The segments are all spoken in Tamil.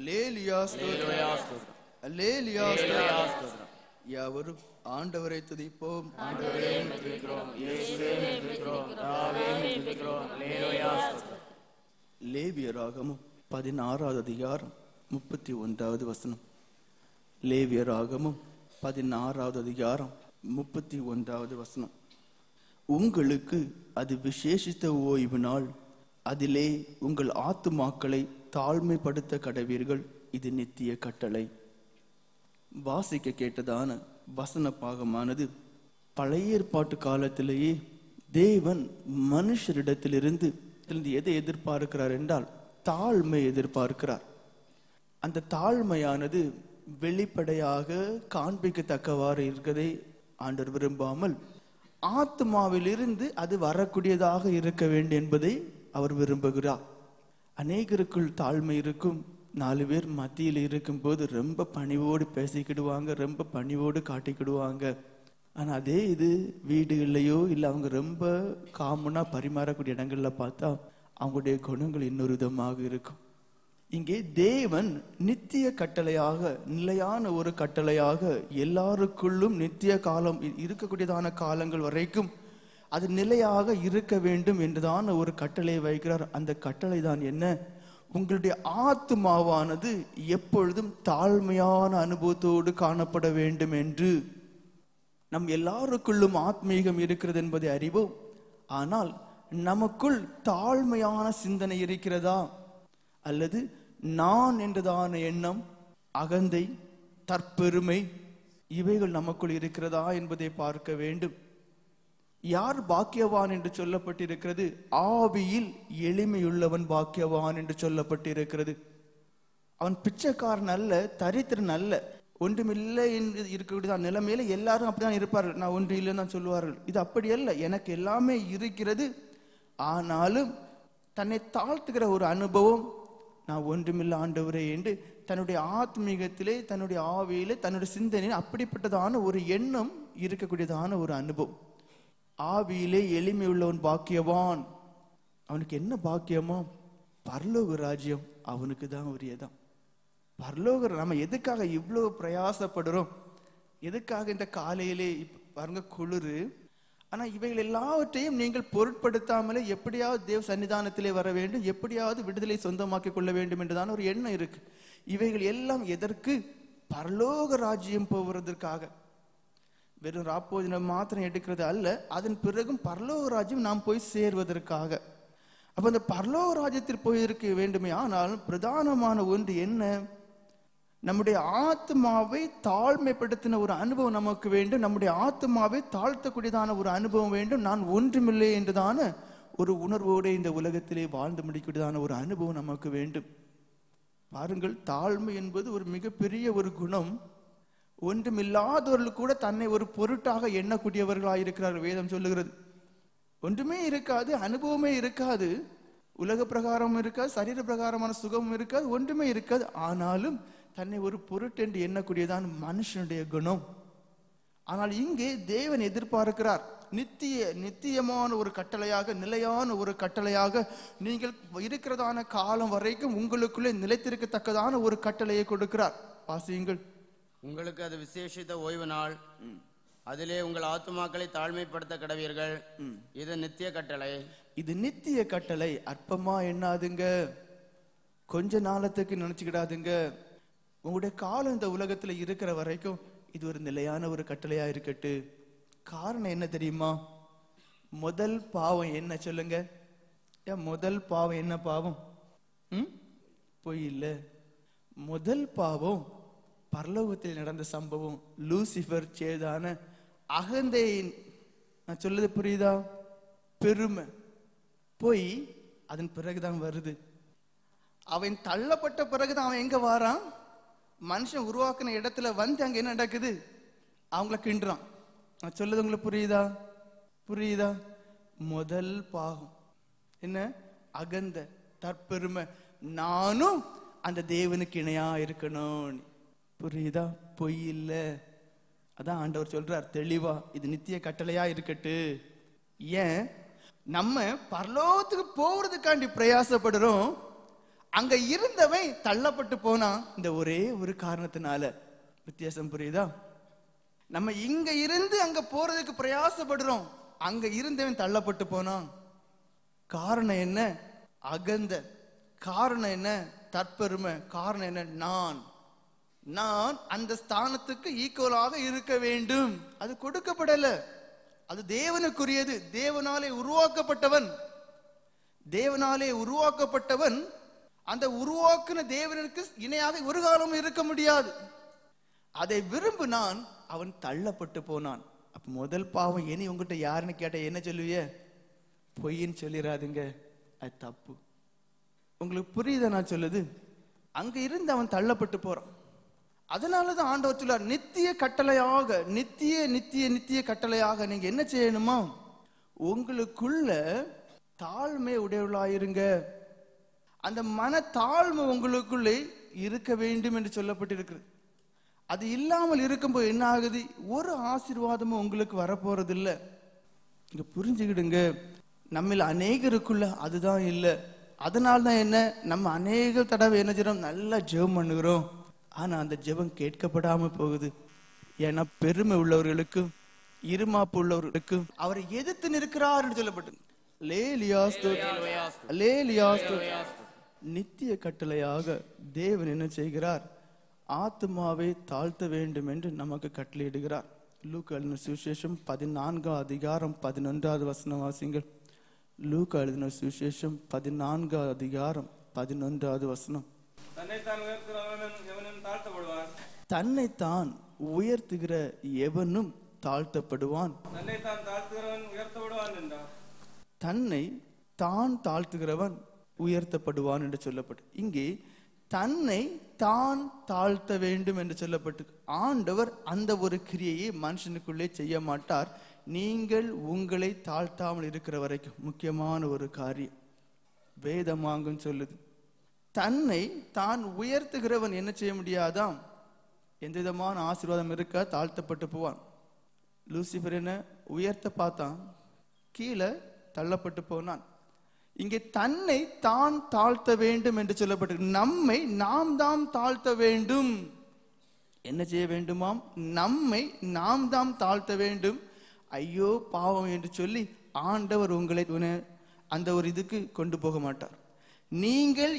அல்லேலூயா ஸ்தோத்திரம், அல்லேலூயா ஸ்தோத்திரம். யாவரும் ஆண்டவரை துதிப்போம். ஆண்டவரே துதிக்கிறோம், இயேசுவே துதிக்கிறோம், கர்த்தாவே துதிக்கிறோம். அல்லேலூயா ஸ்தோத்திரம். லேவியராகமம் 16வது அதிகாரம் 31வது வசனம். லேவியராகமம் 16வது அதிகாரம் 31வது வசனம். உங்களுக்கு அது விசேஷித்த ஓய்வு நாள், அதிலே உங்கள் ஆத்துமாக்களை தாழ்மைப்படுத்த கடவீர்கள், இது நித்திய கட்டளை. வாசிக்க கேட்டதான வசன பாகமானது பழைய ஏற்பாட்டு காலத்திலேயே தேவன் மனுஷரிடத்திலிருந்து எதை எதிர்பார்க்கிறார் என்றால் தாழ்மை எதிர்பார்க்கிறார். அந்த தாழ்மையானது வெளிப்படையாக காண்பிக்கத்தக்கவாறு இருக்கதை ஆண்டவர் விரும்பாமல் ஆத்மாவிலிருந்து அது வரக்கூடியதாக இருக்க வேண்டும் என்பதை அவர் விரும்புகிறார். அநேகருக்குள் தாழ்மை இருக்கும். 4 பேர் மத்தியில் இருக்கும் போது ரொம்ப பணிவோடு பேசிக்கிடுவாங்க, ரொம்ப பணிவோடு காட்டிக்கிடுவாங்க. ஆனா அதே இது வீடுகள்லையோ இல்லை அவங்க ரொம்ப காமனா பரிமாறக்கூடிய இடங்கள்ல பார்த்தா அவங்களுடைய குணங்கள் இன்னொரு விதமாக இருக்கும். இங்கே தேவன் நித்திய கட்டளையாக, நிலையான ஒரு கட்டளையாக, எல்லாருக்குள்ளும் நித்திய காலம் இருக்கக்கூடியதான காலங்கள் வரைக்கும் அது நிலையாக இருக்க வேண்டும் என்றுதான் ஒரு கட்டளை வைக்கிறார். அந்த கட்டளை தான் என்ன? உங்களுடைய ஆத்துமாவானது எப்பொழுதும் தாழ்மையான அனுபவத்தோடு காணப்பட வேண்டும் என்று. நம் எல்லாருக்குள்ளும் ஆத்மீகம் இருக்கிறது என்பதை அறிவோம். ஆனால் நமக்குள் தாழ்மையான சிந்தனை இருக்கிறதா, அல்லது நான் என்றதான எண்ணம், அகந்தை, தற்பெருமை இவைகள் நமக்குள் இருக்கிறதா என்பதை பார்க்க வேண்டும். யார் பாக்கியவான் என்று சொல்லப்பட்டிருக்கிறது? ஆவியில் எளிமையுள்ளவன் பாக்கியவான் என்று சொல்லப்பட்டிருக்கிறது. அவன் பிச்சைக்காரன் அல்ல, தரித்திரன் அல்ல, ஒன்றுமில்லை என்று இருக்கக்கூடிய நிலைமையில எல்லாரும் அப்படிதான் இருப்பார்கள். நான் ஒன்று இல்லைன்னு தான் சொல்லுவார்கள். இது அப்படி அல்ல, எனக்கு எல்லாமே இருக்கிறது, ஆனாலும் தன்னை தாழ்த்துகிற ஒரு அனுபவம், நான் ஒன்றுமில்லை ஆண்டவரே என்று தன்னுடைய ஆத்மீகத்திலே, தன்னுடைய ஆவியிலே, தன்னுடைய சிந்தனையில் அப்படிப்பட்டதான ஒரு எண்ணம் இருக்கக்கூடியதான ஒரு அனுபவம். ஆவியிலே எளிமை உள்ளவன் பாக்கியவான். அவனுக்கு என்ன பாக்கியமா? பரலோக ராஜ்யம் அவனுக்கு தான் உரியதான். பரலோக, நம்ம எதுக்காக இவ்வளவு பிரயாசப்படுறோம்? எதுக்காக இந்த காலையிலே பாருங்க குளிரு, ஆனா இவைகள் எல்லாவற்றையும் நீங்கள் பொருட்படுத்தாமலே எப்படியாவது தேவ சன்னிதானத்திலே வர வேண்டும், எப்படியாவது விடுதலை சொந்தமாக்கி கொள்ள வேண்டும் என்றுதான் ஒரு எண்ணம் இருக்கு. இவைகள் எல்லாம் எதற்கு? பரலோக ராஜ்யம் போவதற்காக. வெறும் ராப்போஜனம் மாத்திரம் எடுக்கிறது அல்ல, அதன் பிறகும் பரலோக ராஜ்யம் நாம் போய் சேர்வதற்காக. அப்ப அந்த பரலோக ராஜ்யத்தில் போயிருக்க வேண்டுமே. ஆனால் பிரதானமான ஒன்று என்ன? நம்முடைய ஆத்மாவை தாழ்மைப்படுத்தின ஒரு அனுபவம் நமக்கு வேண்டும். நம்முடைய ஆத்மாவை தாழ்த்தக்கூடியதான ஒரு அனுபவம் வேண்டும். நான் ஒன்றுமில்லை என்றுதான ஒரு உணர்வோடு இந்த உலகத்திலே வாழ்ந்து முடிக்கூடியதான ஒரு அனுபவம் நமக்கு வேண்டும். பாருங்கள், தாழ்மை என்பது ஒரு மிகப்பெரிய ஒரு குணம். ஒன்றுமில்லாதவர்கள் கூட தன்னை ஒரு பொருட்டாக எண்ணக்கூடியவர்களாக இருக்கிறார்கள். வேதம் சொல்லுகிறது, ஒன்றுமே இருக்காது, அனுபவமே இருக்காது, உலக பிரகாரம் இருக்காது, சரீர பிரகாரமான சுகமும் இருக்காது, ஒன்றுமே இருக்காது, ஆனாலும் தன்னை ஒரு பொருட்டு என்று எண்ணக்கூடியதான் மனுஷனுடைய குணம். ஆனால் இங்கே தேவன் எதிர்பார்க்கிறார் நித்தியமான ஒரு கட்டளையாக, நிலையான ஒரு கட்டளையாக, நீங்கள் இருக்கிறதான காலம் வரைக்கும் உங்களுக்குள்ளே நிலைத்திருக்கத்தக்கதான ஒரு கட்டளையை கொடுக்கிறார். வாசியுங்கள். உங்களுக்கு அது விசேஷித்த ஓய்வு நாள், அதிலே உங்கள் ஆத்துமாக்களை தாழ்மைப்படுத்த கடவீர்கள், இது நித்திய கட்டளை. இது நித்திய கட்டளை. அற்பமா எண்ணாதுங்க, கொஞ்ச நாளத்துக்கு நினைச்சுக்கிடாதுங்க. உங்களுடைய காலம் இந்த உலகத்துல இருக்கிற வரைக்கும் இது ஒரு நிலையான ஒரு கட்டளையா இருக்கட்டு. காரணம் என்ன தெரியுமா? முதல் பாவம் என்ன சொல்லுங்க? முதல் பாவம் என்ன பாவம்? பொய் இல்ல. முதல் பாவம் பரலோகத்தில் நடந்த சம்பவம். லூசிபர் செய்தான அகந்தை. நான் சொல்லுது புரியுதா? பெருமை, பொய் அதன் பிறகுதான் வருது. அவன் தள்ளப்பட்ட பிறகுதான் அவன் எங்க வாரான்? மனுஷன் உருவாக்குன இடத்துல வந்து அங்க என்ன நடக்குது? அவங்கள கிண்டுறான். நான் சொல்லுது உங்களுக்கு புரியுதா? புரியுதா? முதல் பாகம் என்ன? அகந்த, தற்பெருமை, நானும் அந்த தேவனுக்கு இணையா இருக்கணும். புரியுதா? பொய் இல்ல. அதான் ஆண்டவர் சொல்றார் தெளிவா, இது நித்திய கட்டளையா இருக்கட்டு. ஏன்? நம்ம பரலோகத்துக்கு போறதுக்காண்டி பிரயாசப்படுறோம். அங்க இருந்தவன் தள்ளப்பட்டு போனான் இந்த ஒரே ஒரு காரணத்தினால. வித்தியாசம் புரியுதா? நம்ம இங்க இருந்து அங்க போறதுக்கு பிரயாசப்படுறோம், அங்க இருந்தவன் தள்ளப்பட்டு போனான். காரணம் என்ன? அகந்த. காரணம் என்ன? தற்பெருமை. காரணம் என்ன? நான் அந்த ஸ்தானத்துக்கு ஈக்குவலாக இருக்க வேண்டும். அது கொடுக்கப்படல, அது தேவனுக்குரியது. தேவனாலே உருவாக்கப்பட்டவன் அந்த உருவாக்குன தேவனுக்கு இணையாக ஒரு காலமும் இருக்க முடியாது. அதை விரும்பினான், அவன் தள்ளப்பட்டு போனான். அப்ப முதல் பாவம் இனி உங்ககிட்ட யாருன்னு கேட்ட என்ன சொல்லுவிய? பொய்ன்னு சொல்லிடாதுங்க, அது தப்பு. உங்களுக்கு புரியுதா நான் சொல்லுது? அங்க இருந்து அவன் தள்ளப்பட்டு போறான். அதனாலதான் ஆண்டவர் சொல்றார், நித்திய கட்டளையாக நீங்க என்ன செய்யணுமா? உங்களுக்குள்ள தாழ்மை உடையவளாயிருங்க. அந்த மன தாழ்மை உங்களுக்குள்ளே இருக்க வேண்டும் என்று சொல்லப்பட்டிருக்கு. அது இல்லாமல் இருக்கும்போது என்ன ஆகுது? ஒரு ஆசீர்வாதமும் உங்களுக்கு வரப்போறது இல்லை. இங்க புரிஞ்சுக்கிடுங்க, நம்மள அநேகருக்குள்ள அதுதான் இல்லை. அதனால்தான் என்ன, நம்ம அநேக தடவை என்ன செய்யறோம்? நல்லா ஜெபம் பண்ணுகிறோம், ஆனா அந்த ஜெபம் கேட்கப்படாம போகுது. ஏன்னா பெருமை உள்ளவர்களுக்கும் இருமாப்பு உள்ளவர்களுக்கும் அவரை எதிர்த்து நிற்கிறார் என்று சொல்லப்பட்டு. நித்திய கட்டளையாக தேவன் என்ன செய்கிறார்? ஆத்மாவை தாழ்த்த வேண்டும் என்று நமக்கு கட்டளையிடுகிறார். லூக்கா எழுதின சுவிசேஷம் 14 அதிகாரம் 11வது வசனம் வாசிங்கள். லூக்கா எழுதின சுவிசேஷம் 14 அதிகாரம் 11வது வசனம். தன்னைத்தான் உயர்த்துகிற எவனும் தாழ்த்தப்படுவான். தன்னை தான் தாழ்த்துகிறவன் உயர்த்தப்படுவான் என்று சொல்லப்பட்டு, இங்கே தன்னை தான் தாழ்த்த வேண்டும் என்று சொல்லப்பட்டு, ஆண்டவர் அந்த ஒரு கிரியையை மனுஷனுக்குள்ளே செய்ய மாட்டார். நீங்கள் உங்களை தாழ்த்தாமல் இருக்கிற வரைக்கும். முக்கியமான ஒரு காரியம் வேதமாகும் சொல்லுது. தன்னை தான் உயர்த்துகிறவன் என்ன செய்ய முடியாதாம்? எந்த விதமான ஆசீர்வாதம் இருக்க, தாழ்த்தப்பட்டு போவான். லூசிபர் என்ன உயர்த்த பார்த்தான், கீழே தள்ளப்பட்டு போனான். இங்கே தன்னை தான் தாழ்த்த வேண்டும் என்று சொல்லப்பட்டு, நம்மை நாம் தான் தாழ்த்த வேண்டும். என்ன செய்ய வேண்டுமாம்? நம்மை நாம் தான் தாழ்த்த வேண்டும். ஐயோ பாவம் என்று சொல்லி ஆண்டவர் உங்களை அந்த ஒரு இதுக்கு கொண்டு போக மாட்டார். நீங்கள்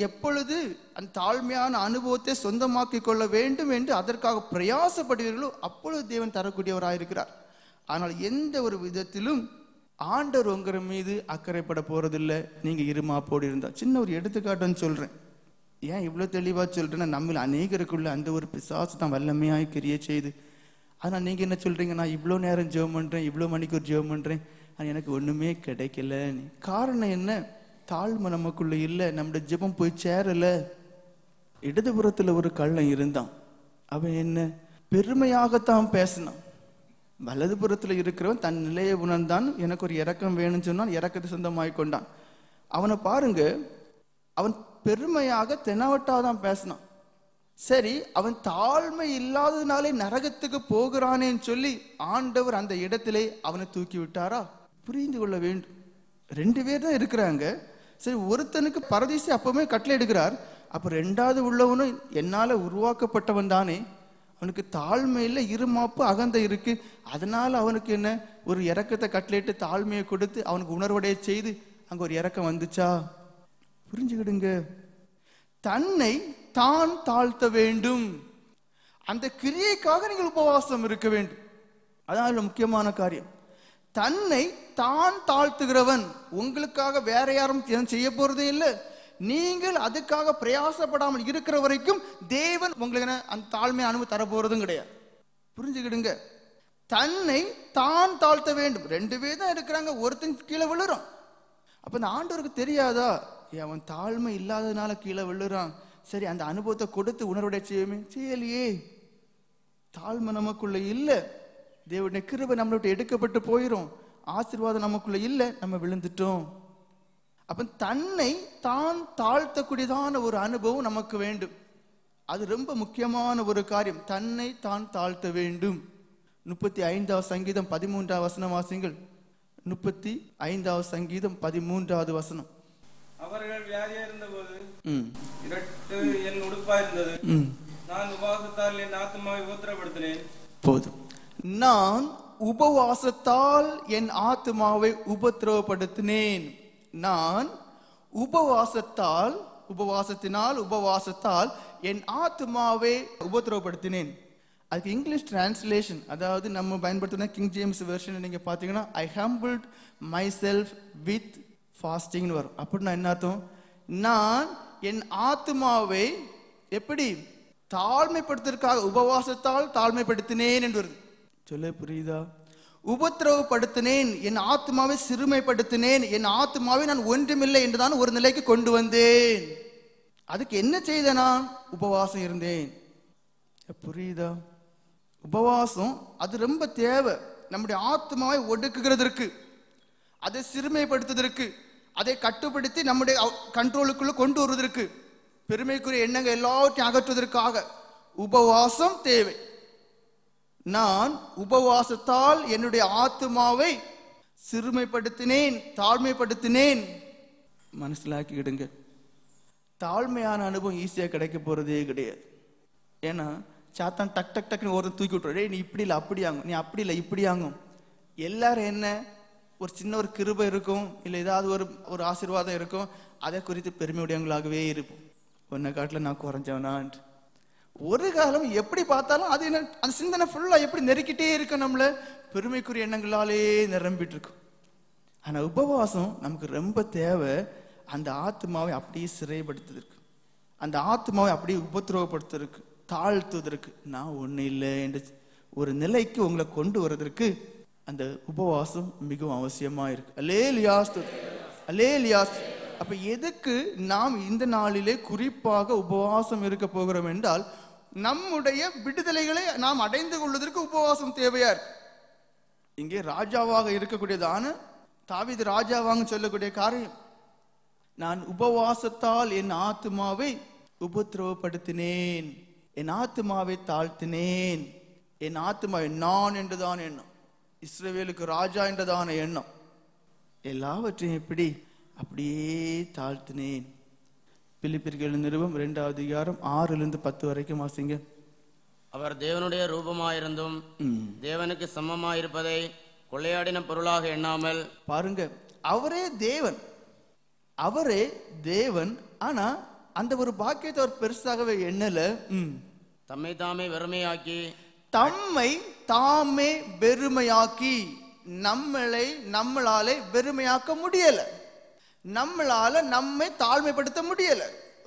எப்பொழுது அந்த தாழ்மையான அனுபவத்தை சொந்தமாக்கி கொள்ள வேண்டும் என்று அதற்காக பிரயாசப்படுவீர்களோ அப்பொழுது தேவன் தரக்கூடியவராயிருக்கிறார். ஆனால் எந்த ஒரு விதத்திலும் ஆண்டவர் உங்கிற மீது அக்கறைப்பட போறதில்லை. நீங்க இருமாப்போடு இருந்தா. சின்ன ஒரு எடுத்துக்காட்டுன்னு சொல்றேன். ஏன் இவ்வளவு தெளிவா சொல்றேன்னா, நம்ம அநேகருக்குள்ள அந்த ஒரு பிசாசு தான் வல்லமையாய் கிரியை செய்து. ஆனா நீங்க என்ன சொல்றீங்க? நான் இவ்வளவு நேரம் ஜெபம் பண்றேன், இவ்வளவு மணிக்கு ஒரு ஜெபம் பண்றேன், எனக்கு ஒண்ணுமே கிடைக்கல. காரணம் என்ன? தாழ்மை நமக்குள்ள இல்லை, நம்முடைய ஜெபம் போய் சேரல. இடதுபுறத்துல ஒரு கள்ளன் இருந்தான். அவன் என்ன பெருமையாகத்தான் பேசினான். வலதுபுறத்துல இருக்கிறவன் தன் நிலையை உணர்ந்தான். எனக்கு ஒரு இரக்கம் வேணும்னு சொன்னான், இரக்கத்தை சொந்தமாய் கொண்டான். அவனை பாருங்க, அவன் பெருமையாக தெனாவட்டாதான் பேசினான். சரி, அவன் தாழ்மை இல்லாததுனாலே நரகத்துக்கு போகிறானேன்னு சொல்லி ஆண்டவர் அந்த இடத்திலே அவனை தூக்கி விட்டாரா? புரிந்து கொள்ள வேண்டும். 2 பேர் தான் இருக்கிறாங்க. சரி, ஒருத்தனுக்கு பரதீசை அப்பவுமே கட்டளை எடுக்கிறார். அப்ப 2வது உள்ளவனும் என்னால உருவாக்கப்பட்டவன் தானே, அவனுக்கு தாழ்மை இல்லை, இருமாப்பு அகந்த இருக்கு. அதனால அவனுக்கு என்ன ஒரு இரக்கத்தை கட்டளையிட்டு தாழ்மையை கொடுத்து அவனுக்கு உணர்வடைய செய்து அங்க ஒரு இரக்கம் வந்துச்சா? புரிஞ்சுக்கிடுங்க. தன்னை தான் தாழ்த்த வேண்டும். அந்த கிரியைக்காக நீங்கள் உபவாசம் இருக்க வேண்டும். அதான் முக்கியமான காரியம். தன்னை தான் தாழ்த்துகிறவன் உங்களுக்காக வேற யாரும் செய்ய போறதே இல்லை. நீங்கள் அதுக்காக பிரயாசப்படாமல் இருக்கிற வரைக்கும் தேவன் உங்களுக்கு அந்த தாழ்மை அனுபவம் தர போறதும் கிடையாது. புரிஞ்சுக்கிடுங்க. தன்னை தான் தாழ்த்த வேண்டும். 2 பேர் தான் இருக்கிறாங்க, ஒருத்தன் கீழே விழுறான். அப்ப அந்த ஆண்டவருக்கு தெரியாதா? அவன் தாழ்மை இல்லாததுனால கீழே விழுறான். சரி, அந்த அனுபவத்தை கொடுத்து உணர்வுடைய செய்யுமே, செய்யலையே. தாழ்மை நமக்குள்ள இல்லை. தேவனுடைய கிருபை நம்மளோட எடுக்கப்பட்டு போயிரும். ஆசீர்வாதம் நமக்குள்ள இல்லை, நம்ம விழுந்துட்டோம். அப்ப தன்னை தான் தாழ்த்தக்கூடியதான ஒரு அனுபவம் நமக்கு வேண்டும். அது ரொம்ப முக்கியமான ஒரு காரியம். தன்னை தான் தாழ்த்த வேண்டும். 35வது சங்கீதம் 13வது வசனம் வாசிங்கள். 35வது சங்கீதம் 13வது வசனம். அவர்கள் வியாதியா இருந்தபோது இரட்டு என் உடுப்பா இருந்தது. நான் உபவாசத்தால் என் ஆத்மாவை உபத்திரப்படுத்தினேன். போதும். நான் உபவாசத்தால் என் ஆத்மாவை உபத்திரவப்படுத்தினேன். நான் உபவாசத்தால் என் ஆத்மாவை உபத்திரவப்படுத்தினேன். அதுக்கு இங்கிலீஷ் டிரான்ஸ்லேஷன், அதாவது நம்ம பயன்படுத்தின கிங் ஜேம்ஸ் வெர்ஷன் நீங்க பாத்தீங்கன்னா ஐ ஹம்பிள்ட் மை செல்ஃப் வித் ஃபாஸ்டிங்னு வரும். அப்படின்னா என்ன அர்த்தம்? நான் என் ஆத்மாவை எப்படி தாழ்மைப்படுத்துவதற்காக உபவாசத்தால் தாழ்மைப்படுத்தினேன் என்று வருது. சொல்ல புரியுதா? உபத்திரவப்படுத்தினேன், என் ஆத்மாவை சிறுமைப்படுத்தினேன், என் ஆத்மாவை நான் ஒன்றுமில்லை என்றுதான் ஒரு நிலைக்கு கொண்டு வந்தேன். அதுக்கு என்ன செய்த? நான் உபவாசம் இருந்தேன். புரியுதா? உபவாசம் அது ரொம்ப தேவை. நம்முடைய ஆத்மாவை ஒடுக்குகிறதற்கு, அதை சிறுமைப்படுத்துவதற்கு, அதை கட்டுப்படுத்தி நம்முடைய கண்ட்ரோலுக்குள்ள கொண்டு வருவதற்கு, பெருமைக்குரிய எண்ணங்கள் எல்லாவற்றையும் அகற்றுவதற்காக உபவாசம் தேவை. நான் உபவாசத்தால் என்னுடைய ஆத்மாவை சிறுமைப்படுத்தினேன், தாழ்மைப்படுத்தினேன். மனசிலாக்கிடுங்க. தாழ்மையான அனுபவம் ஈஸியா கிடைக்க போறதே கிடையாது. ஏன்னா சாத்தான் டக் டக் டக்குன்னு ஒரு தூக்கி விட்டுறே, நீ இப்படி இல்லை அப்படி ஆகும், நீ அப்படி இல்லை இப்படி ஆகும். எல்லாரும் என்ன ஒரு சின்ன ஒரு கிருபை இருக்கும், இல்லை ஏதாவது ஒரு ஆசீர்வாதம் இருக்கும், அதை குறித்து பெருமையுடையவங்களாகவே இருப்போம். ஒன்ன காட்டில் நான் குறைஞ்சவனான். ஒரு காலம் எப்படி பார்த்தாலும் அது என்ன, அந்த சிந்தனை ஃபுல்லா எப்படி நெருக்கிட்டே இருக்கும், நம்மள பெருமைக்குரிய எண்ணங்களாலே நிரம்பிட்டு இருக்கும். ஆனா உபவாசம் நமக்கு ரொம்ப தேவை. அந்த ஆத்மாவை அப்படியே சிறைப்படுத்துவதற்கு, அந்த ஆத்மாவை அப்படியே உபத்திரவப்படுத்துவதற்கு, தாழ்த்துவதற்கு, நான் ஒண்ணு இல்லை என்று ஒரு நிலைக்கு உங்களை கொண்டு வருவதற்கு அந்த உபவாசம் மிகவும் அவசியமா இருக்கு. அல்லேலூயா. அப்ப எதுக்கு நாம் இந்த நாளிலே குறிப்பாக உபவாசம் இருக்க போகிறோம் என்றால், நம்முடைய விடுதலைகளை நாம் அடைந்து கொள்வதற்கு உபவாசம் தேவையா இருக்கு. இங்கே ராஜாவாக இருக்கக்கூடியதான தாவீது ராஜாவாங்க சொல்லக்கூடிய காரியம், நான் உபவாசத்தால் என் ஆத்மாவை உபத்திரவப்படுத்தினேன், என் ஆத்மாவை தாழ்த்தினேன். என் ஆத்மாவை நான் என்றுதான் எண்ணம், இஸ்ரவேலுக்கு ராஜா என்றதான எண்ணம், எல்லாவற்றையும் எப்படி அப்படியே தாழ்த்தினேன். பிலிப்பியர் நிருபம் 2வது அதிகாரம் 6-10 வரைக்கும் வாசிங்க. அவர் தேவனுடைய ரூபமாயிருந்தும் தேவனுக்கு சமமாயிருப்பதை கொள்ளையாடின பொருளாக எண்ணாமல், பாருங்க, அவரே தேவன், ஆனா அந்த ஒரு பாக்கியத்தை அவர் பெருசாகவே எண்ணல. தம்மை தாமே வெறுமையாக்கி நம்மளாலே வெறுமையாக்க முடியல, நம்மளால நம்மை தாழ்மைப்படுத்த முடியல.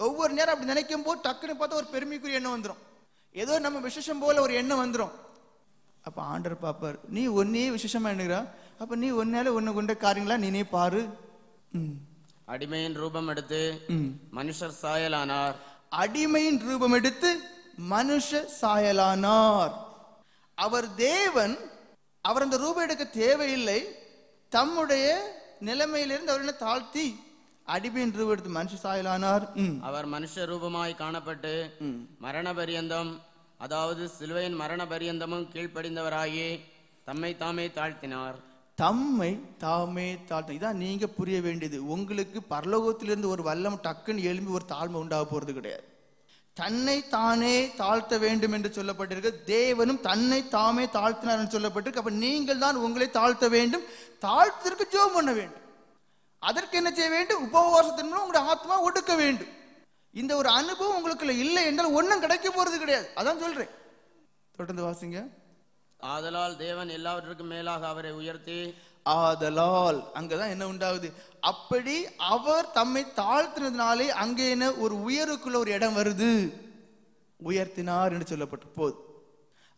ஒவ்வொரு நேரம் அப்படி நினைக்கும் போது டக்குன்னு பார்த்தா ஒரு பெருமைக்குரிய எண்ணம் வந்துடும், ஏதோ நம்ம விசேஷம் போல ஒரு எண்ணம் வந்துடும். அப்ப ஆண்டர் பாப்பார், நீ ஒன்னே விசேஷமா எண்ணுகிறா, அப்ப நீ ஒன்னால ஒன்னு கொண்ட காரியங்களா நீனே பாரு. அடிமையின் ரூபம் எடுத்து மனுஷர் சாயலானார். அடிமையின் ரூபம் எடுத்து மனுஷ சாயலானார். அவர் தேவன், அவர் அந்த ரூபம் எடுக்க தேவையில்லை. தம்முடைய நிலைமையிலிருந்து அவர்களை தாழ்த்தி அடிமையின் ரூபம் எடுத்து மனுஷ சாயலானார். அவர் மனுஷ ரூபமாய் காணப்பட்டு மரண பரியந்தம், அதாவது சிலுவையின் மரண பரியந்தமும் கீழ்ப்படிந்தவராகி தம்மை தாமே தாழ்த்தினார். இதான் நீங்க புரிய வேண்டியது. உங்களுக்கு பரலோகத்திலிருந்து ஒரு வல்லம் டக்குன்னு எழும்பி ஒரு தாழ்மை உண்டாக போறது கிடையாது. தன்னை தானே தாழ்த்த வேண்டும் என்று சொல்லப்பட்டிருக்கு. தேவனும் தன்னை தாமே தாழ்த்தினார் என்று சொல்லப்பட்டிருக்கு. அப்ப நீங்கள் தான் உங்களை தாழ்த்த வேண்டும். தாழ்த்திற்கு ஜெபம் பண்ண வேண்டும். அதற்கு என்ன செய்ய வேண்டும்? உபவாசத்தின் மூலம் உங்களுடைய ஆத்மா ஒடுக்க வேண்டும். இந்த ஒரு அனுபவம் உங்களுக்கு இல்லை என்றால் ஒன்னும் கிடைக்க போறது கிடையாது. அதான் சொல்றேன். தொடர்ந்து வாசிங்க. ஆதலால் தேவன் எல்லாவற்றுக்கும் மேலாக அவரை உயர்த்தி, ஆதலால் அங்கதான் என்ன உண்டாகுது? அப்படி அவர் தம்மை தாழ்த்தினதுனாலே அங்கே என்ன ஒரு உயருக்குள்ள ஒரு இடம் வருது, உயர்த்தினார் என்று சொல்லப்பட்டு போது.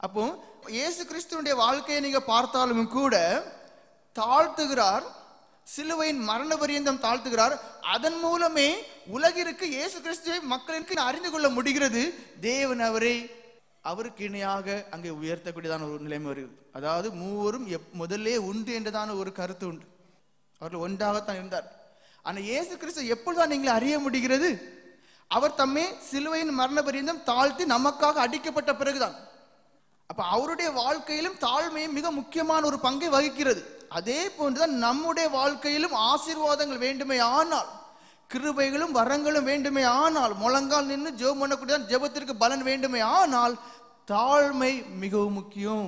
அப்போ இயேசு கிறிஸ்துவனுடைய வாழ்க்கையை நீங்க பார்த்தாலும் கூட தாழ்த்துகிறார், சிலுவையின் மரண பரியந்தம் தாழ்த்துகிறார். அதன் மூலமே உலகிற்கு இயேசு கிறிஸ்துவை மக்களுக்கு அறிந்து கொள்ள முடிகிறது. தேவன் அவருக்கு இணையாக அங்கே உயர்த்தக்கூடியதான ஒரு நிலைமை வருகிறது. அதாவது மூவரும் முதல்ல உண்டு என்றதான ஒரு கருத்து உண்டு. அவர்கள் ஒன்றாகத்தான் இருந்தார். ஆனா இயேசு கிறிஸ்து எப்பொழுதுதான் நீங்களை அறிய முடிகிறது? அவர் தம்மை சிலுவையின் மரண பரியந்தம் தாழ்த்தி நமக்காக அடிக்கப்பட்ட பிறகுதான். அப்ப அவருடைய வாழ்க்கையிலும் தாழ்மையும் மிக முக்கியமான ஒரு பங்கை வகிக்கிறது. அதே போன்றுதான் நம்முடைய வாழ்க்கையிலும் ஆசீர்வாதங்கள் வேண்டுமே ஆனால், கிருபைகளும் வரங்களும் வேண்டுமே ஆனால், முழங்கால் நின்று ஜெபம் பண்ணக்கூடிய ஜெபத்திற்கு பலன் வேண்டுமே ஆனால் தாழ்மை மிகவும் முக்கியம்.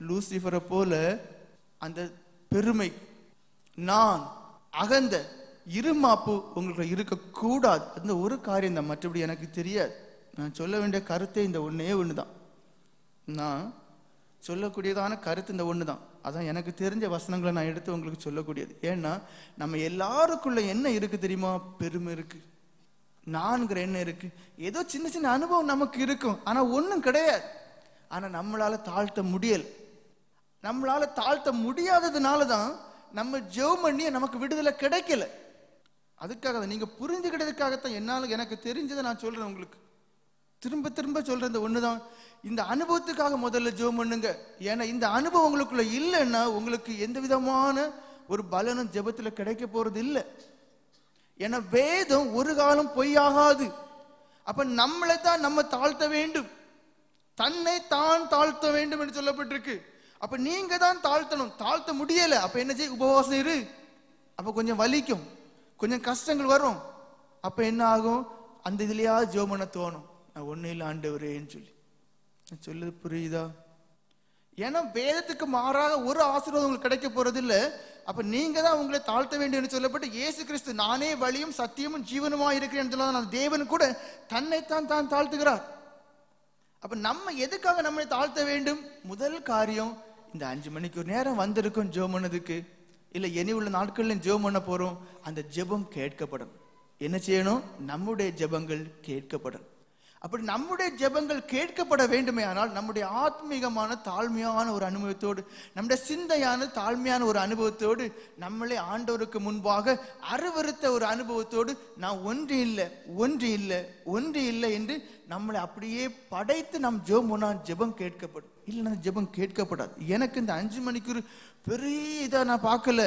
லூசிஃபரை போல அந்த பெருமை, நான், அகந்த, இருமாப்பு உங்களுக்கு இருக்கக்கூடாது. அந்த ஒரு காரியம் தான், மற்றபடி எனக்கு தெரியாது. நான் சொல்ல வேண்டிய கருத்தை இந்த ஒன்னே ஒண்ணுதான். நான் சொல்லக்கூடியதான கருத்து இந்த ஒன்று தான். அதான் எனக்கு தெரிஞ்ச வசனங்களை நான் எடுத்து உங்களுக்கு சொல்லக்கூடியது. ஏன்னா நம்ம எல்லாருக்குள்ள என்ன இருக்கு தெரியுமா? பெருமை இருக்கு, நான்கிற எண்ணம் இருக்கு. ஏதோ சின்ன சின்ன அனுபவம் நமக்கு இருக்கும், ஆனா ஒன்றும் கிடையாது. ஆனா நம்மளால தாழ்த்த முடியல. நம்மளால தாழ்த்த முடியாததுனால தான் நம்ம ஜெபம் பண்ணி நமக்கு விடுதலை கிடைக்கல. அதுக்காக தான், நீங்க புரிஞ்சுக்கிட்டதுக்காகத்தான் என்னால எனக்கு தெரிஞ்சதை நான் சொல்றேன் உங்களுக்கு. திரும்ப திரும்ப சொல்ற இந்த ஒண்ணுதான். இந்த அனுபவத்துக்காக முதல்ல ஜெபம் பண்ணுங்க. ஏன்னா இந்த அனுபவம் உங்களுக்குள்ள இல்லைன்னா உங்களுக்கு எந்த விதமான ஒரு பலனும் ஜெபத்துல கிடைக்க போறது இல்லை. ஏன்னா வேதம் ஒரு காலம் பொய்யாகாது. அப்ப நம்மளை தான் நம்ம தாழ்த்த வேண்டும், தன்னை தான் தாழ்த்த வேண்டும் என்று சொல்லப்பட்டிருக்கு. அப்ப நீங்க தான் தாழ்த்தணும். தாழ்த்த முடியல, அப்ப என்ன செய்ய? உபவாசம் இரு. அப்ப கொஞ்சம் வலிக்கும், கொஞ்சம் கஷ்டங்கள் வரும். அப்ப என்ன ஆகும்? அந்த இதுலயாவது ஜெபம் பண்ண தோணும். நான் ஒன்னும் இல்லை ஆண்டவரேன்னு சொல்லி. சொல்லுது புரியுதா? ஏன்னா வேதத்துக்கு மாறாக ஒரு ஆசீர்வாதம் உங்களுக்கு கிடைக்க போறது இல்லை. அப்ப நீங்க தான் உங்களை தாழ்த்த வேண்டும் என்று சொல்லப்பட்டு இயேசு கிறிஸ்து நானே வழியும் சத்தியமும் ஜீவனுமா இருக்கிறேன் சொல்லாத தேவன் கூட தன்னைத்தான் தான் தாழ்த்துகிறார். அப்ப நம்ம எதுக்காக நம்மளை தாழ்த்த வேண்டும்? முதல் காரியம், இந்த 5 மணிக்கு ஒரு நேரம் வந்திருக்கும் ஜெபம் பண்ணதுக்கு, இல்ல இனி உள்ள நாட்கள்ல ஜெபம் பண்ண போறோம். அந்த ஜெபம் கேட்கப்படும். என்ன செய்யணும்? நம்முடைய ஜெபங்கள் கேட்கப்படும். அப்படி நம்முடைய ஜெபங்கள் கேட்கப்பட வேண்டுமே ஆனால் நம்முடைய ஆத்மீகமான தாழ்மையான ஒரு அனுபவத்தோடு, நம்முடைய சிந்தையான தாழ்மையான ஒரு அனுபவத்தோடு, நம்மளே ஆண்டவருக்கு முன்பாக அருவருத்த ஒரு அனுபவத்தோடு, நான் ஒன்று இல்லை என்று நம்மளை அப்படியே படைத்து நாம் ஜெபம் பண்ணா ஜெபம் கேட்கப்படும். இல்லைன்னா ஜெபம் கேட்கப்படாது. எனக்கு இந்த 5 மணிக்கு பெரிய இதா நான் பார்க்கல.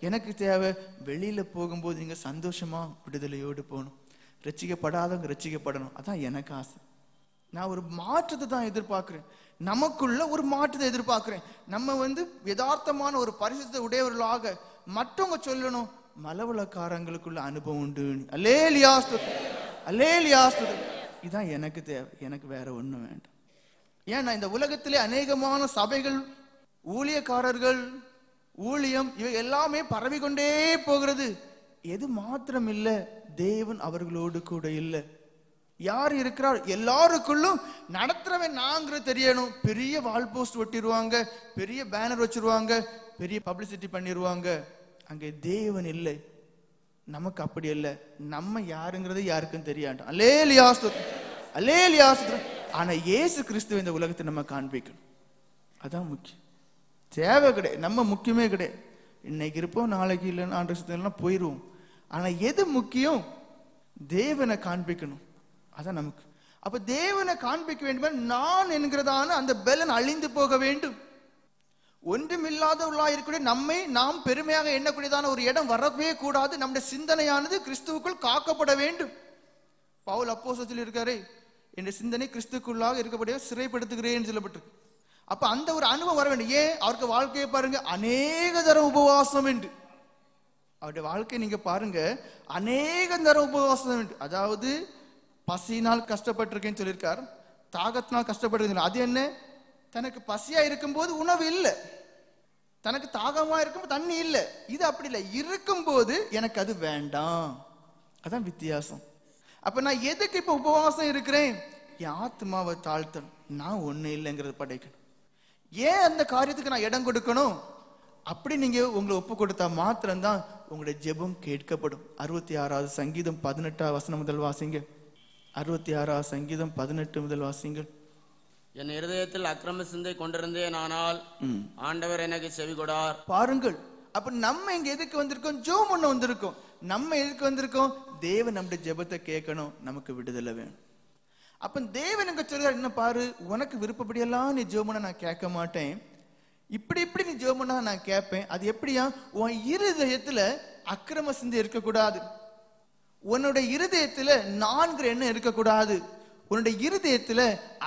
எனக்கு தேவை வெளியில போகும்போது நீங்க சந்தோஷமா விடுதலையோடு போகணும், ரட்சிக்கப்படாதவங்க ரட்சிக்கப்படணும். அதான் எனக்கு ஆசை. நான் ஒரு மாற்றத்தை தான் எதிர்பார்க்கிறேன், நமக்குள்ள ஒரு மாற்றத்தை எதிர்பார்க்கிறேன். நம்ம யதார்த்தமான ஒரு பரிசுத்த உடையவர்களாக மற்றவங்க சொல்லணும், மலவளக்காரங்களுக்குள்ள அனுபவம் உண்டு. அல்லேலூயா ஸ்தோத்திரம், அல்லேலூயா ஸ்தோத்திரம். இதான் எனக்கு தேவை, எனக்கு வேற ஒண்ணும் வேண்டாம். ஏன்னா இந்த உலகத்திலே அநேகமான சபைகள், ஊழியக்காரர்கள், ஊழியம் இவை எல்லாமே பரவி கொண்டே போகிறது. எது மாத்திரம் இல்ல, தேவன் அவர்களோடு கூட இல்லை. யார் இருக்கிறார்? எல்லாருக்குள்ளும் நடத்துறவன் நாங்கிறது தெரியணும். பெரிய வால் போஸ்ட் ஒட்டிடுவாங்க, பெரிய பேனர் வச்சிருவாங்க, பெரிய பப்ளிசிட்டி பண்ணிடுவாங்க. அங்கே தேவன் இல்லை. நமக்கு அப்படி இல்லை. நம்ம யாருங்கிறது யாருக்கும் தெரியாட்டோம். அல்லேலூயா ஸ்தோத்திரம், அல்லேலூயா ஸ்தோத்திரம். ஆனா இயேசு கிறிஸ்துவை இந்த உலகத்தை நம்ம காண்பிக்கணும். அதான் முக்கியம். தேவை கிடையாது, நம்ம முக்கியமே கிடையாது. இன்னைக்கு இருப்போம், நாளைக்கு இல்லைன்னா ஆண்டு போயிடுவோம். ஆனா எது முக்கியம்? தேவனை காண்பிக்கணும். அதான் நமக்கு. அப்ப தேவனை காண்பிக்க வேண்டும். நான் என்கிறதான அந்த பலன் அழிந்து போக வேண்டும். ஒன்றுமில்லாதவர்களாக இருக்கக்கூடிய நம்மை நாம் பெருமையாக எண்ணக்கூடியதான ஒரு இடம் வரவே கூடாது. நம்முடைய சிந்தனையானது கிறிஸ்துவுக்குள் காக்கப்பட வேண்டும். பவுல் அப்போஸ்தலன் இருக்காரே, என்ற சிந்தனை கிறிஸ்துக்குள்ளாக இருக்கப்படியே சிறைப்படுத்துகிறேன் சொல்லப்பட்டிருக்கு. அப்ப அந்த ஒரு அனுபவம் வர வேண்டும். ஏன்? அவருக்கு வாழ்க்கையை பாருங்க, அநேக தரம் உபவாசம் என்று. அவருடைய வாழ்க்கை நீங்க பாருங்க, அநேக தரம் உபவாசம் என்று. அதாவது பசியினால் கஷ்டப்பட்டிருக்கேன்னு சொல்லியிருக்கார், தாகத்தினால் கஷ்டப்பட்டிருக்கேன். அது என்ன? தனக்கு பசியா இருக்கும்போது உணவு இல்லை, தனக்கு தாகமா இருக்கும்போது தண்ணி இல்லை. இது அப்படி இல்லை, இருக்கும்போது எனக்கு அது வேண்டாம். அதான் வித்தியாசம். அப்ப நான் எதுக்கு இப்ப உபவாசம் இருக்கிறேன்? என் ஆத்மாவை தாழ்த்தணும், நான் ஒண்ணு இல்லைங்கிறது படைக்கணும். ஏன் அந்த காரியத்துக்கு நான் இடம் கொடுக்கணும்? அப்படி நீங்க உங்களை ஒப்பு கொடுத்தா மாத்திரம்தான் உங்களுடைய ஜெபம் கேட்கப்படும். 66வது சங்கீதம் 18 வசனம் முதல் வாசிங்க. 66வது சங்கீதம் 18 முதல் வாசிங்கள். என் இருதயத்தில் அக்கிரம சிந்தை கொண்டிருந்தேன், ஆனால் ஆண்டவர் எனக்கு செவி கொடார். பாருங்கள், அப்ப நம்ம இங்க எதுக்கு வந்திருக்கோம்? ஜெபம் பண்ண வந்திருக்கோம். நம்ம எதுக்கு வந்திருக்கோம்? தேவன் நம்முடைய ஜெபத்தை கேட்கணும், நமக்கு விடுதலை வேணும். அப்ப தேவன் எங்க சொல்றாரு, என்ன பாரு, உனக்கு விருப்பப்படியெல்லாம் நீ ஜெபம் பண்ண நான் கேட்க மாட்டேன், இப்படி நீ ஜெபம் பண்ணா நான் கேட்பேன். அது எப்படியா? உன் இருதயத்துல அக்கிரம சிந்தை இருக்கக்கூடாது, உன்னுடைய இருதயத்துல 4 எண்ணம் இருக்கக்கூடாது, உன்னுடைய இருதயத்துல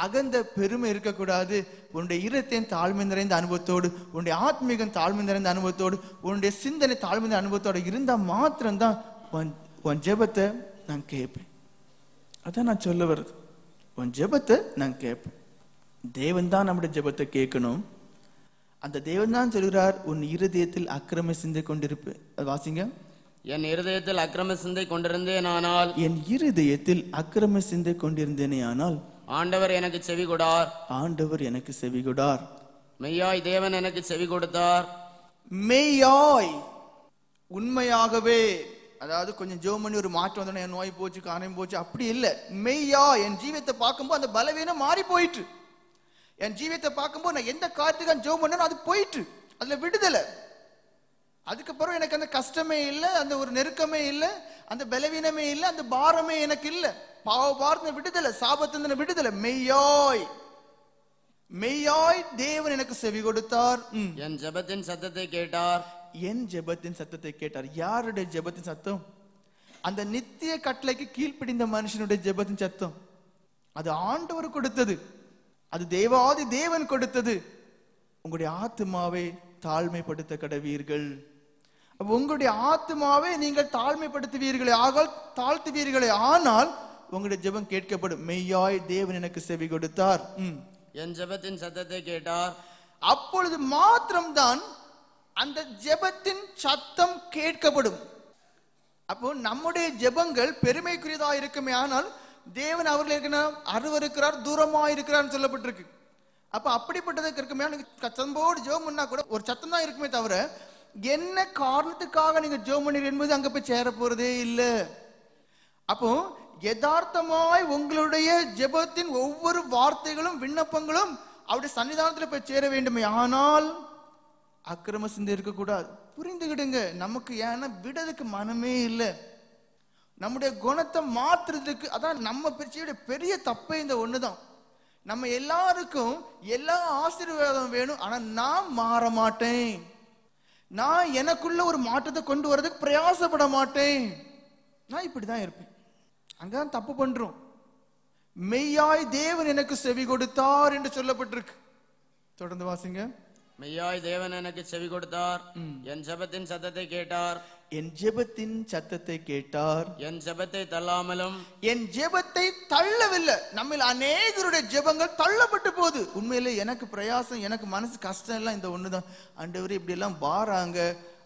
அகந்த பெருமை இருக்கக்கூடாது, உன்னுடைய இருதயம் தாழ்மை நிறைந்த அனுபவத்தோடு, உன்னுடைய ஆத்மீகம் தாழ்மை நிறைந்த அனுபவத்தோடு, உன்னுடைய சிந்தனை தாழ்மை நிறைந்த அனுபவத்தோடு இருந்தா மாத்திரம்தான் உன் ஜெபத்தை நான் கேட்பேன். அதான் நான் சொல்ல வருது. உன் ஜெபத்தை நான் கேட்பேன். தேவன் தான் நம்முடைய ஜெபத்தை கேட்கணும். அந்த தேவன் தான் சொல்கிறார், உன் இருதயத்தில் அக்கிரம சிந்தை கொண்டிருப்பு. அது வாசிங்க. என் இருதயத்தில் அக்கிரம சிந்தை கொண்டிருந்தேன் ஆனால், என் இருதயத்தில் அக்கிரம சிந்தை கொண்டிருந்தேனே ஆனால் ஆண்டவர் எனக்கு செவி கொடார். ஆண்டவர் எனக்கு செவி கொடார். மெய்யாய் தேவன் எனக்கு செவி கொடுத்தார். மெய்யாய், உண்மையாகவே. அதாவது கொஞ்சம் ஜெபம் பண்ணி ஒரு மாற்றம் வந்தோடனே என் நோய் போச்சு, காரியம் போச்சு, அப்படி இல்லை. மெய்யா என் ஜீவியத்தை பார்க்கும்போது அந்த பலவீனம் மாறி போயிட்டு, என் ஜீவியத்தை பார்க்கும்போது நான் எந்த காரியத்துக்கு ஜெபம் பண்ணேனோ அது போயிட்டு, அதுல விடுதலை. அதுக்கப்புறம் எனக்கு அந்த கஷ்டமே இல்லை, அந்த ஒரு நெருக்கமே இல்லை, அந்த பலவீனமே இல்லை, அந்த பாரமே எனக்கு இல்லை. பாவ பாரத விடுதலை, சாபத்தின விடுதலை. மெய்யாய், மெய்யாய் தேவன் எனக்கு செவி கொடுத்தார். என் ஜெபத்தின் சத்தத்தை கேட்டார். என் ஜெபத்தின் சத்தத்தை கேட்டார். யாருடைய ஜெபத்தின் சத்தம்? அந்த நித்திய கட்டளைக்கு கீழ்ப்படிந்த மனுஷனுடைய ஜெபத்தின் சத்தம். அது ஆண்டவர் கொடுத்தது, அது தேவாதி தேவன் கொடுத்தது. உங்களுடைய ஆத்துமாவை தாழ்மைப்படுத்த கடவீர்கள். உங்களுடைய ஆத்துமாவை நீங்கள் தாழ்மைப்படுத்துவீர்களே, ஆகால் தாழ்த்துவீர்களே, ஆனால் உங்களுடைய ஜெபம் கேட்கப்படும். மெய்யாய் தேவன் எனக்கு செவி கொடுத்தார். என் ஜெபத்தின் சத்தத்தை கேட்டார். அப்பொழுது மாத்திரம்தான் அந்த ஜெபத்தின் சத்தம் கேட்கப்படும். அப்போ நம்முடைய ஜெபங்கள் பெருமைக்குரியதா இருக்குமே, ஆனால் தேவன் அவர்கள் அருவருக்கிறார், தூரமா இருக்கிறார் சொல்லப்பட்டிருக்கு. அப்ப அப்படிப்பட்டதுக்கு இருக்குமே, சத்தம்போடு ஜெபம் பண்ணா கூட ஒரு சத்தம் தான் இருக்குமே தவிர என்ன காரணத்துக்காக நீங்க ஜெபம் பண்ணீங்க என்பது அங்க போய் சேர போறதே இல்லை. அப்போ யதார்த்தமாய் உங்களுடைய ஜெபத்தின் ஒவ்வொரு வார்த்தைகளும் விண்ணப்பங்களும் அவருடைய சன்னிதானத்தில் போய் சேர வேண்டுமே, ஆனால் அக்கிரம சிந்தை இருக்கக்கூடாது. புரிந்துகிடுங்க. நமக்கு ஏன்னா விடதுக்கு மனமே இல்லை. நம்முடைய குணத்தை மாற்றுறதுக்கு, அதான் நம்ம பெரிய தப்பே இந்த ஒண்ணுதான். நம்ம எல்லாருக்கும் எல்லா ஆசீர்வாதம் வேணும், ஆனா நான் மாற மாட்டேன், நான் எனக்குள்ள ஒரு மாற்றத்தை கொண்டு வரதுக்கு பிரயாசப்பட மாட்டேன், நான் இப்படிதான் இருப்பேன். அங்கதான் தப்பு பண்றோம். மெய்யாய் தேவன் எனக்கு செவி கொடுத்தார் என்று சொல்லப்பட்டிருக்கு. தொடர்ந்து வாசிங்க. மெய்யாய் தேவன் எனக்கு செவி கொடுத்தார். என் ஜெபத்தின் சத்தத்தை கேட்டார். என் ஜெபத்தின் சத்தத்தை கேட்டார். என் ஜெபத்தை தள்ளாமலும், என் ஜெபத்தை தள்ளவில்லை. நம்ம அநேகருடைய ஜெபங்கள் தள்ளப்பட்டு போகுது. உண்மையிலே எனக்கு பிரயாசம், எனக்கு மனசு கஷ்டம் எல்லாம் இந்த ஒண்ணுதான். ஆண்டவரே இப்படி எல்லாம் வாராங்க,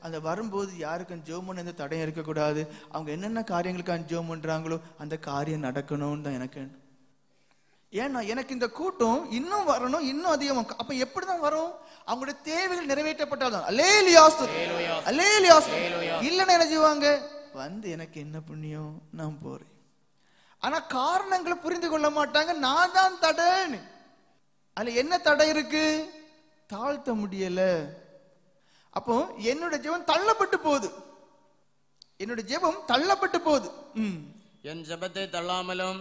அந்த வரும்போது யாருக்கும் ஜெபம் பண்ண எந்த தடையும் இருக்கக்கூடாது. அவங்க என்னென்ன காரியங்களுக்காக ஜெபம் பண்றாங்களோ அந்த காரியம் நடக்கணும்னு தான் எனக்கு. ஏன்னா எனக்கு இந்த கூட்டம் இன்னும் வரணும், இன்னும் அதிகமா. அப்ப எப்படிதான் வரும்? அவங்களுடைய தேவைகள் நிறைவேற்றப்பட்டால்தான். இல்லைன்னா என்ன செய்வாங்க? வந்து எனக்கு என்ன புண்ணியம், நான் போறேன். ஆனா காரணங்களை புரிந்து கொள்ள மாட்டாங்க. நான் தான் தடைன்னு. அதுல என்ன தடை இருக்கு? தாழ்த்த முடியல. அப்போ என்னுடைய ஜெபம் தள்ளப்பட்டு போகுது. என்னுடைய ஜெபம் தள்ளப்பட்டு போகுது. என் ஜெபத்தை தள்ளாமலும்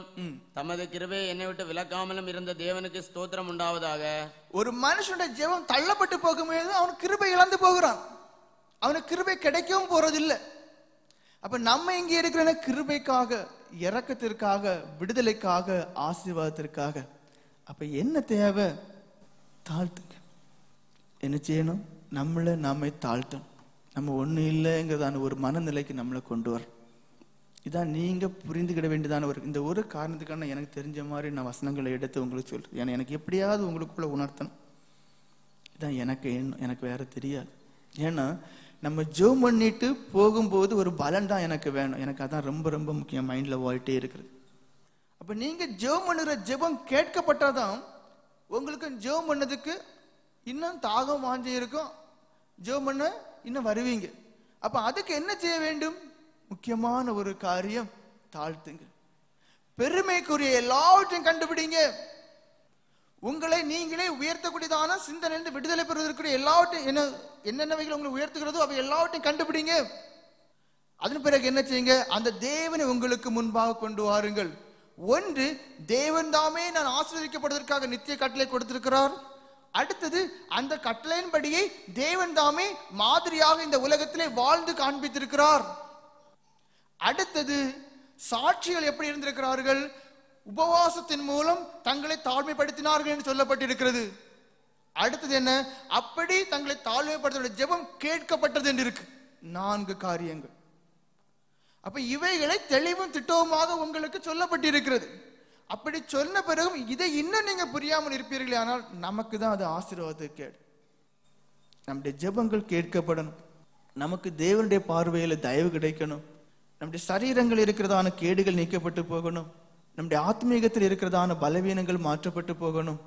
தமது கிருபை என்னை விட்டு விலக்காமலும் இருந்த தேவனுக்கு ஸ்தோத்திரம் உண்டாவதாக. ஒரு மனுஷனுடைய ஜெபம் தள்ளப்பட்டு போகும்போது அவனுக்கு கிருபை இழந்து போகிறான். அவனுக்கு கிருபை கிடைக்கவும் போறதில்லை. அப்ப நம்ம இங்க இருக்கிற கிருபைக்காக, இரக்கத்திற்காக, விடுதலைக்காக, ஆசீர்வாதத்திற்காக. அப்ப என்ன தேவை? தாழ்த்துங்க. என்ன செய்யணும்? நம்மளை நாமே தாழ்த்தணும். நம்ம ஒண்ணு இல்லைங்கிறதான ஒரு மனநிலைக்கு நம்மளை கொண்டு வர. இதான் நீங்க புரிந்துகிட வேண்டியதான ஒரு, இந்த ஒரு காரணத்துக்கான எனக்கு தெரிஞ்ச மாதிரி நான் வசனங்களை எடுத்து உங்களுக்கு சொல்றேன். ஏன்னா எனக்கு எப்படியாவது உங்களுக்குள்ள உணர்த்தணும். இதான் எனக்கு வேற தெரியாது. ஏன்னா நம்ம ஜெபம் பண்ணிட்டு போகும்போது ஒரு பலன் தான் எனக்கு வேணும். எனக்கு அதான் ரொம்ப ரொம்ப முக்கியம், மைண்ட்ல ஓடிட்டே இருக்கிறது. அப்ப நீங்க ஜெபம் பண்ணுற ஜெபம் கேட்கப்பட்டாதான் உங்களுக்கு ஜெபம் பண்ணதுக்கு இன்னும் தாகம் வாஞ்சி இருக்கும், ஜெபம் பண்ண இன்னும் வருவீங்க. அப்ப அதுக்கு என்ன செய்ய வேண்டும்? முக்கியமான ஒரு காரியம், தாழ்த்துங்க. பெருமைக்குரிய எல்லாவற்றையும் கண்டுபிடிங்க. உங்களை நீங்களே உயர்த்தக்கூடியதான சிந்தனை விடுதலை பெறுவதற்குரிய எல்லாவற்றையும் என்னென்னவைகள் உங்களை உயர்த்துகிறதோ அவை எல்லாவற்றையும் கண்டுபிடிங்க. அதன் பிறகு என்ன செய்யுங்க? அந்த தேவனை உங்களுக்கு முன்பாக கொண்டு வாருங்கள். ஒன்று, தேவன் தாமே நான் ஆசீர்வதிக்கப்படுவதற்காக நித்திய கட்டளை கொடுத்திருக்கிறார். அடுத்தது, அந்த கட்டளையின்படியே தேவன் தாமே மாதிரியாக இந்த உலகத்திலே வாழ்ந்து காண்பித்திருக்கிறார். அடுத்தது, சாட்சிகள் எப்படி இருந்திருக்கிறார்கள்? உபவாசத்தின் மூலம் தங்களை தாழ்மைப்படுத்தினார்கள் என்று சொல்லப்பட்டிருக்கிறது. அடுத்தது என்ன? அப்படி தங்களை தாழ்மைப்படுத்த ஜெபம் கேட்கப்பட்டது என்று இருக்கு. 4 காரியங்கள். அப்ப இவைகளை தெளிவும் திட்டவுமாக உங்களுக்கு சொல்லப்பட்டிருக்கிறது. அப்படி சொன்ன பிறகும் இதை இன்னும் நீங்க புரியாமல் இருப்பீர்களே, ஆனால் நமக்கு தான் அது ஆசீர்வாதத்துக்கு. நம்முடைய ஜெபங்கள் கேட்கப்படணும், நமக்கு தேவனுடைய பார்வையில தயவு கிடைக்கணும், நம்முடைய சரீரங்கள் இருக்கிறதான கேடுகள் நீக்கப்பட்டு போகணும், நம்முடைய ஆத்மீகத்தில் இருக்கிறதான பலவீனங்கள் மாற்றப்பட்டு போகணும்,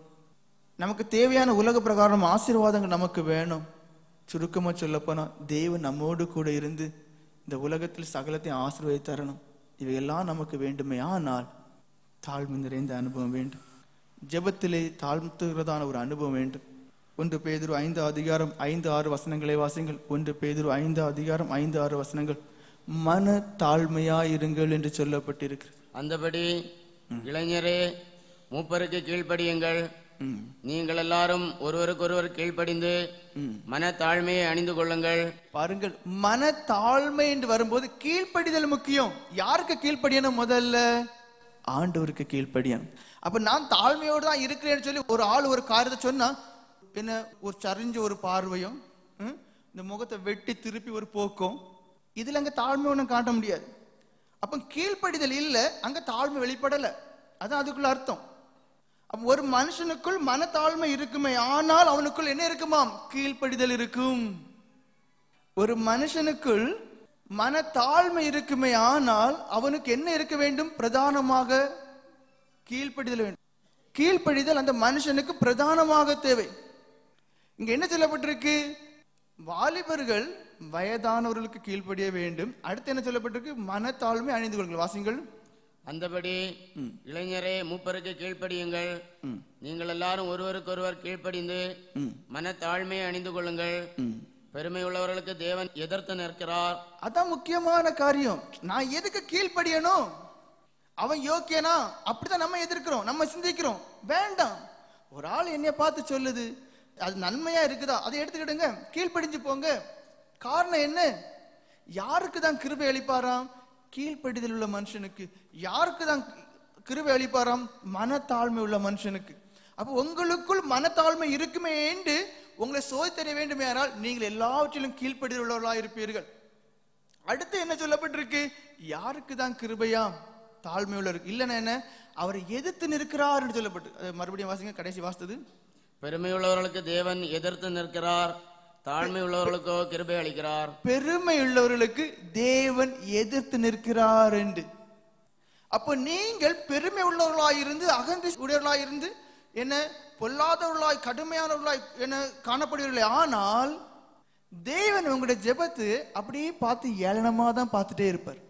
நமக்கு தேவையான உலக பிரகாரம் ஆசீர்வாதங்கள் நமக்கு வேணும். சுருக்கமா சொல்லப்போனா தேவன் நம்மோடு கூட இருந்து இந்த உலகத்தில் சகலத்தையும் ஆசீர்வதித்து தரணும். இவையெல்லாம் நமக்கு வேண்டுமே, ஆனால் தாழ்மை நிறைந்த அனுபவம் வேண்டும். ஜெபத்திலே தாழ்த்துகிறதான ஒரு அனுபவம் வேண்டும். 1 பேதுரு 5:5-6 வசனங்களை வாசிங்கள். 1 பேதுரு 5:5-6 வசனங்கள். மன தாழ்மையாயிருங்கள் என்று சொல்லப்பட்டிருக்கிறது. அந்தபடி இளைஞரே மூப்பருக்கு கீழ்ப்படியுங்கள். நீங்கள் எல்லாரும் ஒருவருக்கொருவர் கீழ்ப்படிந்து மன தாழ்மையை அணிந்து கொள்ளுங்கள். பாருங்கள், மன தாழ்மை என்று வரும்போது கீழ்ப்படிதல் முக்கியம். யாருக்கு கீழ்ப்படியணும்? முதல்ல ஆண்டவருக்கு கீழ்ப்படியணும். அப்ப நான் தாழ்மையோடு தான் இருக்கிறேன்னு சொல்லி ஒரு ஆள் ஒரு காரியத்தை சொன்னா என்ன, ஒரு சரிஞ்ச ஒரு பார்வையும் இந்த முகத்தை வெட்டி திருப்பி ஒரு போக்கும், இதுல அங்க தாழ்மை ஒன்றும் காட்ட முடியாது. அப்ப கீழ்ப்படிதல் இல்ல, அங்க தாழ்மை வெளிப்படல. அதான் அதுக்குள்ள அர்த்தம். அப்ப ஒரு மனுஷனுக்குள் மனத்தாழ்மை இருக்குமே, ஆனால் அவனுக்குள் என்ன இருக்குமாம்? கீழ்ப்படிதல் இருக்கும். ஒரு மனுஷனுக்குள் மனத்தாழ்மை இருக்குமே, ஆனால் அவனுக்கு என்ன இருக்க வேண்டும்? பிரதானமாக கீழ்ப்படிதல் வேண்டும். கீழ்ப்படிதல் அந்த மனுஷனுக்கு பிரதானமாக தேவை. இங்க என்ன சொல்லப்பட்டிருக்கு? வாலிபர்கள் வயதானவர்களுக்கு கீழ்ப்படிய வேண்டும். அடுத்து என்ன சொல்லப்பட்டிருக்கு? மனத்தாழ்மை அணிந்து கொள்ளுங்கள். வாசிங்கள். அந்தபடி இளைஞரே மூப்பருக்கு கீழ்ப்படியுங்கள். நீங்கள் எல்லாரும் ஒருவருக்கொருவர் கீழ்ப்படிந்து மனத்தாழ்மையை அணிந்து கொள்ளுங்கள். பெருமை உள்ளவர்களுக்கு தேவன் எதிர்த்து நிற்கிறார். அதான் முக்கியமான காரியம். நான் எதுக்கு கீழ்ப்படியணும்? அவன் யோக்கியனா? அப்படிதான் நம்ம எதிர்க்கிறோம், நம்ம சிந்திக்கிறோம். வேண்டாம். ஒரு ஆள் என்னைய பார்த்து சொல்லுது, அது நன்மையா இருக்குதா, அதை எடுத்துக்கிடுங்க, கீழ்ப்படிஞ்சு போங்க. காரணம் என்ன? யாருக்கு தான் கிருபை அளிப்பாராம்? கீழ்ப்படிதல் உள்ள மனுஷனுக்கு. யாருக்கு தான் கிருபை அளிப்பாராம்? மனத்தாழ்மை உள்ள மனுஷனுக்கு. அப்ப உங்களுக்குள் மனத்தாழ்மை இருக்குமே என்று உங்களை சோதித்தர வேண்டுமே, ஆனால் நீங்கள் எல்லாவற்றிலும் கீழ்ப்படிதல் உள்ளவர்களாக இருப்பீர்கள். அடுத்து என்ன சொல்லப்பட்டிருக்கு? யாருக்கு தான் கிருபையாம்? தாழ்மை உள்ளவருக்கு. இல்லைன்னா என்ன? அவரை எதிர்த்து நிற்கிறார் என்று சொல்லப்பட்டு. மறுபடியும் வாசிங்க, கடைசி வாசித்தது. பெருமை உள்ளவர்களுக்கு தேவன் எதிர்த்து நிற்கிறார், தாழ்மை உள்ளவர்களுக்கோ கிருபை அளிக்கிறார். பெருமை உள்ளவர்களுக்கு தேவன் எதிர்த்து நிற்கிறார் என்று. அப்ப நீங்கள் பெருமை உள்ளவர்களாயிருந்து, அகந்தை உடையவர்களாயிருந்து, என்ன பொல்லாதவர்களாய் கடுமையானவர்களாய் என்ன காணப்படுவீர்களே, ஆனால் தேவன் உங்களுடைய ஜெபத்து அப்படியே பார்த்து ஏளனமா தான் பார்த்துட்டே இருப்பார்.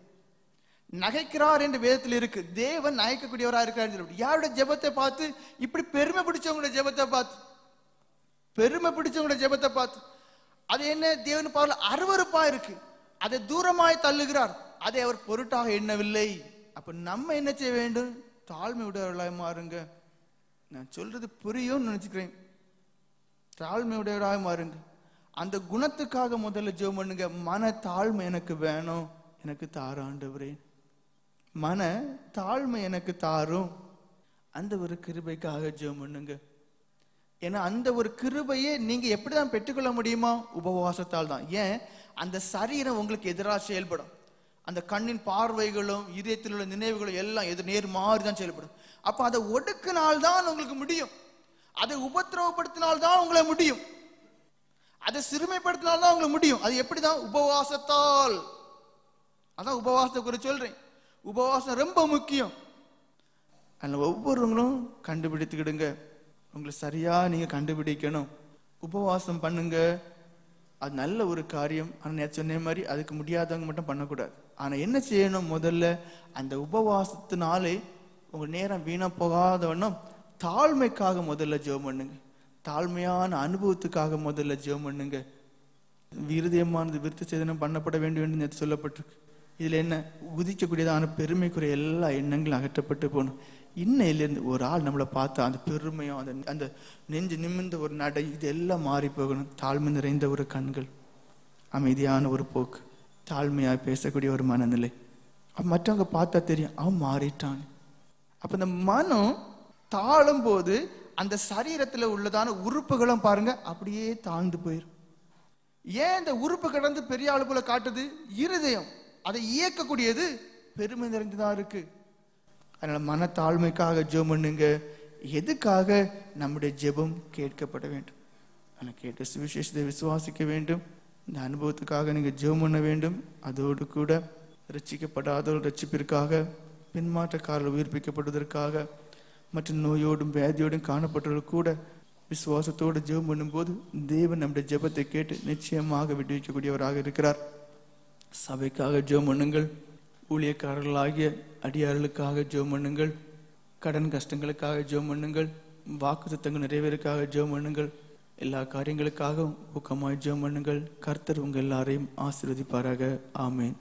நகைக்கிறார் என்று வேதத்தில் இருக்கு. தேவன் நகைக்கக்கூடியவராக இருக்கிறார். யாருடைய ஜெபத்தை பார்த்து? இப்படி பெருமை பிடிச்சவங்களுடைய ஜெபத்தை பார்த்து, பெருமை பிடிச்சவங்களுடைய ஜெபத்தை பார்த்து. அது என்ன? தேவன் பார்வையில அருவருப்பா இருக்கு. அதை தூரமாய் தள்ளுகிறார். அதை அவர் பொருட்டாக எண்ணவில்லை. அப்ப நம்ம என்ன செய்ய வேண்டும்? தாழ்மை உடையவர்களாய் மாறுங்க. நான் சொல்றது புரியும் நினைச்சுக்கிறேன். தாழ்மை உடையவராக மாறுங்க. அந்த குணத்துக்காக முதல்ல ஜெபம் பண்ணுங்க. மன தாழ்மை எனக்கு வேணும், எனக்கு தாரு ஆண்டவரே. மன தாழ்மை எனக்கு தாரும். அந்த ஒரு கிருபைக்காக ஜெபம் பண்ணுங்க. ஏன்னா அந்த ஒரு கிருபையை நீங்க எப்படிதான் பெற்றுக்கொள்ள முடியுமா? உபவாசத்தால் தான். ஏன்? அந்த சரீரம் உங்களுக்கு எதிராக செயல்படும். அந்த கண்ணின் பார்வைகளும் இதயத்தில் உள்ள நினைவுகளும் எல்லாம் நேர் மாறி தான் செயல்படும். அப்ப அதை ஒடுக்கினால்தான் உங்களுக்கு முடியும். அதை உபத்திரவப்படுத்தினால்தான் உங்களை முடியும். அதை சிறுமைப்படுத்தினால்தான் உங்களுக்கு முடியும். அது எப்படிதான்? உபவாசத்தால். அதான் உபவாசத்தை குறித்து சொல்றேன். உபவாசம் ரொம்ப முக்கியம். அதில் ஒவ்வொருவங்களும் கண்டுபிடித்துக்கிடுங்க. உங்களை சரியா நீங்க கண்டுபிடிக்கணும். உபவாசம் பண்ணுங்க, அது நல்ல ஒரு காரியம். ஆனால் நேற்று சொன்ன மாதிரி அதுக்கு முடியாதவங்க மட்டும் பண்ணக்கூடாது. ஆனா என்ன செய்யணும்? முதல்ல அந்த உபவாசத்தினாலே உங்க நேரம் வீணா போகாதவண்ணம் தாழ்மைக்காக முதல்ல ஜெபம் பண்ணுங்க. தாழ்மையான அனுபவத்துக்காக முதல்ல ஜெபம் பண்ணுங்க. விருதயமானது விருத்த சேதனம் பண்ணப்பட வேண்டும் என்று நேற்று சொல்லப்பட்டிருக்கு. இதுல என்ன? உதிக்கக்கூடியதான பெருமைக்குரிய எல்லா எண்ணங்களும் அகற்றப்பட்டு போகணும். இன்னையிலிருந்து ஒரு ஆள் நம்மளை பார்த்தா அந்த பெருமையும் அந்த நெஞ்சு நிமிர்ந்த ஒரு நடை இது எல்லாம் மாறி போகணும். தாழ்மை நிறைந்த ஒரு கண்கள், அமைதியான ஒரு போக்கு, தாழ்மையா பேசக்கூடிய ஒரு மனநிலை. மற்றவங்க பார்த்தா தெரியும் அவன் மாறிட்டான். அப்ப இந்த மனம் தாழும் போது அந்த சரீரத்துல உள்ளதான உறுப்புகளும் பாருங்க அப்படியே தாழ்ந்து போயிடும். ஏன் இந்த உறுப்பு கடந்து பெரிய ஆளு போல காட்டுது? இருதயம். அதை இயக்கக்கூடியது பெருமை நிறைந்ததா இருக்கு. அதனால மனத்தாழ்மைக்காக ஜெபம் பண்ணுங்க. எதுக்காக? நம்முடைய ஜெபம் கேட்கப்பட வேண்டும். ஆனால் கேட்ட சுவிசேஷத்தை விசுவாசிக்க வேண்டும். இந்த அனுபவத்துக்காக நீங்க ஜெபம் பண்ண வேண்டும். அதோடு கூட ரட்சிக்கப்படாதவர்கள் ரட்சிப்பிற்காக, பின்மாற்றக்காரர்கள் உயிர்ப்பிக்கப்படுவதற்காக, மற்ற நோயோடும் வியாதியோடும் காணப்பட்டவர்கள் கூட விசுவாசத்தோடு ஜெபம் பண்ணும்போது தேவன் நம்முடைய ஜெபத்தை கேட்டு நிச்சயமாக விடுவிக்கக்கூடியவராக இருக்கிறார். சபைக்காக ஜெபம் பண்ணுங்கள். ஊழியக்காரர்களாகிய அடியார்களுக்காக ஜெபம் பண்ணுங்கள். கடன் கஷ்டங்களுக்காக ஜெபம் பண்ணுங்கள். வாக்குத்தத்தங்கள் நிறைவேறுக்காக ஜெபம் பண்ணுங்கள். எல்லா காரியங்களுக்காகவும் ஊக்கமாய் ஜெபம் பண்ணுங்கள். கர்த்தர் உங்கள் எல்லாரையும் ஆசீர்வதிப்பாராக. ஆமென்.